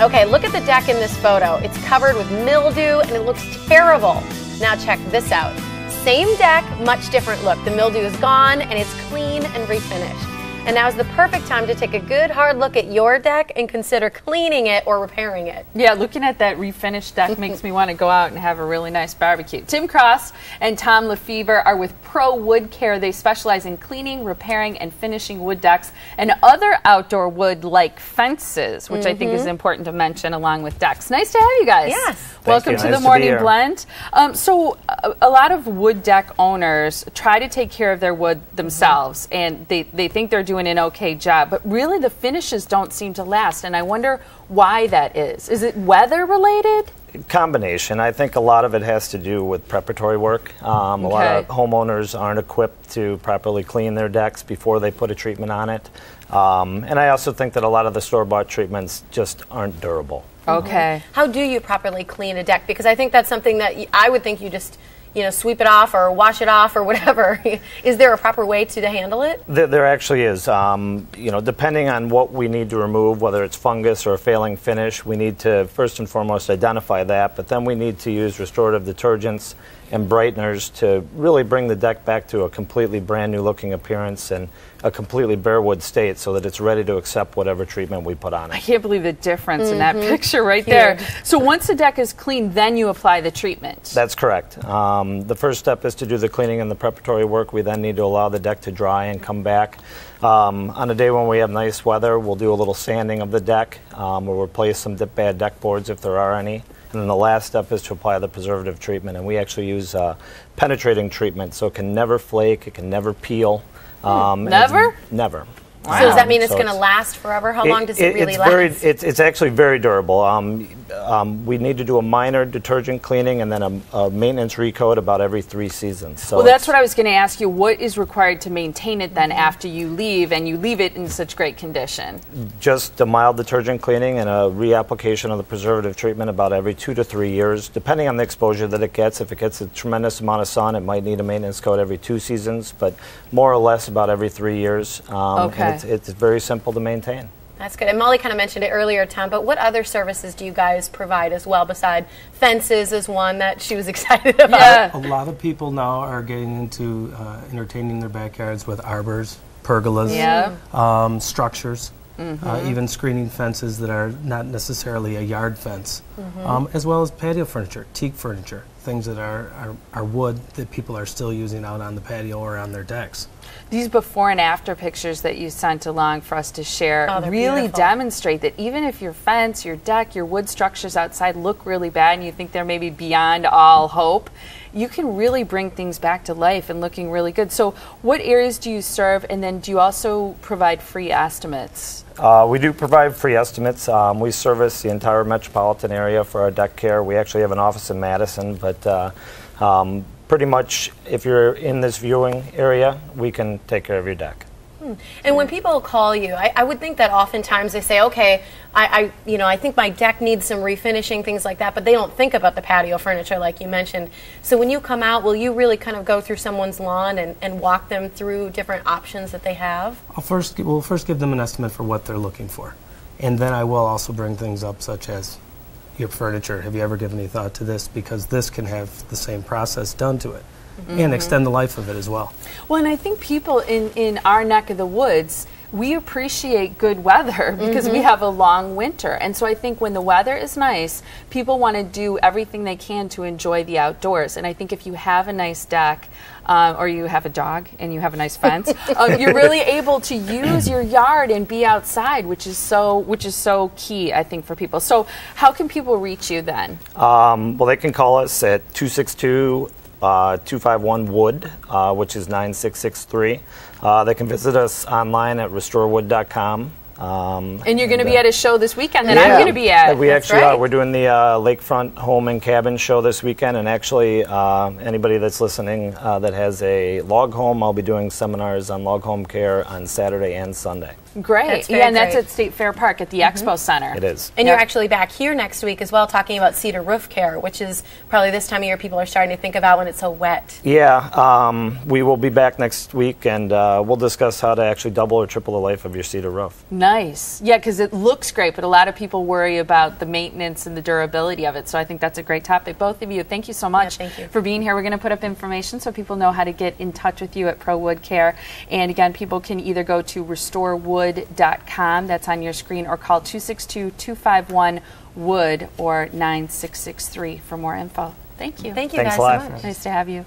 Okay, look at the deck in this photo. It's covered with mildew and it looks terrible. Now check this out. Same deck, much different look. The mildew is gone and it's clean and refinished. And now is the perfect time to take a good hard look at your deck and consider cleaning it or repairing it. Yeah, looking at that refinished deck makes me want to go out and have a really nice barbecue. Tim Cross and Tom Lefevre are with ProWoodCare. They specialize in cleaning, repairing, and finishing wood decks and other outdoor wood like fences, which I think is important to mention along with decks. Nice to have you guys. Yes. Welcome to the Morning Blend. So a lot of wood deck owners try to take care of their wood themselves, and they think they're doing an okay job, but really the finishes don't seem to last, and I wonder why that is. Is it weather related? Combination. I think a lot of it has to do with preparatory work. A lot of homeowners aren't equipped to properly clean their decks before they put a treatment on it. And I also think that a lot of the store-bought treatments just aren't durable. Okay. How do you properly clean a deck? Because I think that's something that I would think you just, sweep it off or wash it off or whatever. Is there a proper way to handle it? There actually is. Depending on what we need to remove, whether it's fungus or a failing finish, we need to first and foremost identify that, but then we need to use restorative detergents and brighteners to really bring the deck back to a completely brand new looking appearance and a completely bare wood state so that it's ready to accept whatever treatment we put on it. I can't believe the difference in that picture right there. So once the deck is clean, then you apply the treatment. That's correct. The first step is to do the cleaning and the preparatory work. We then need to allow the deck to dry and come back. On a day when we have nice weather, we'll do a little sanding of the deck. We'll replace some bad deck boards if there are any. And then the last step is to apply the preservative treatment. And we actually use penetrating treatment, so it can never flake, it can never peel. Never? Never. Wow. So does that mean it's going to last forever? How long does it really last? It's actually very durable. We need to do a minor detergent cleaning and then a maintenance recoat about every 3 seasons. So well, that's what I was going to ask you. What is required to maintain it then after you leave, and you leave it in such great condition? Just a mild detergent cleaning and a reapplication of the preservative treatment about every 2 to 3 years, depending on the exposure that it gets. If it gets a tremendous amount of sun, it might need a maintenance coat every 2 seasons, but more or less about every 3 years. Okay. And it's very simple to maintain. That's good. And Molly kind of mentioned it earlier, Tom, but what other services do you guys provide as well, beside fences is one that she was excited about? Yeah. A lot of people now are getting into entertaining their backyards with arbors, pergolas, structures, even screening fences that are not necessarily a yard fence, as well as patio furniture, teak furniture, things that are wood that people are still using out on the patio or on their decks. These before and after pictures that you sent along for us to share really beautiful. demonstrate that even if your fence, your deck, your wood structures outside look really bad and you think they're maybe beyond all hope, you can really bring things back to life and looking really good. So what areas do you serve, and then do you also provide free estimates? We do provide free estimates. We service the entire metropolitan area for our deck care. We actually have an office in Madison, but pretty much if you're in this viewing area, we can take care of your deck. And when people call you, I would think that oftentimes they say, okay, I think my deck needs some refinishing, things like that, but they don't think about the patio furniture like you mentioned. So when you come out, will you really kind of go through someone's lawn and walk them through different options that they have? We'll first give them an estimate for what they're looking for. And then I will also bring things up such as your furniture. Have you ever given any thought to this? Because this can have the same process done to it. And extend the life of it as well. Well, and I think people in our neck of the woods, we appreciate good weather because we have a long winter. And so I think when the weather is nice, people want to do everything they can to enjoy the outdoors. And I think if you have a nice deck, or you have a dog and you have a nice fence, you're really able to use your yard and be outside, which is so key, I think, for people. So how can people reach you then? Well, they can call us at 262-251-WOOD, which is 9663. They can visit us online at restorewood.com. And you're going to be at a show this weekend that I'm going to be at. We actually are. We're doing the Lakefront Home and Cabin show this weekend, and actually anybody that's listening that has a log home, I'll be doing seminars on log home care on Saturday and Sunday. Great. Yeah, and that's at State Fair Park at the Expo Center. It is. And you're actually back here next week as well, talking about cedar roof care, which is probably this time of year people are starting to think about when it's so wet. Yeah, we will be back next week, and we'll discuss how to actually double or triple the life of your cedar roof. Nice. Yeah, because it looks great, but a lot of people worry about the maintenance and the durability of it. So I think that's a great topic. Both of you, thank you so much for being here. We're going to put up information so people know how to get in touch with you at ProWoodCare. And again, people can either go to restorewood.com, that's on your screen, or call 262-251-WOOD or 9663 for more info. Thank you. Thank you Thanks guys a lot. so much. Nice to have you.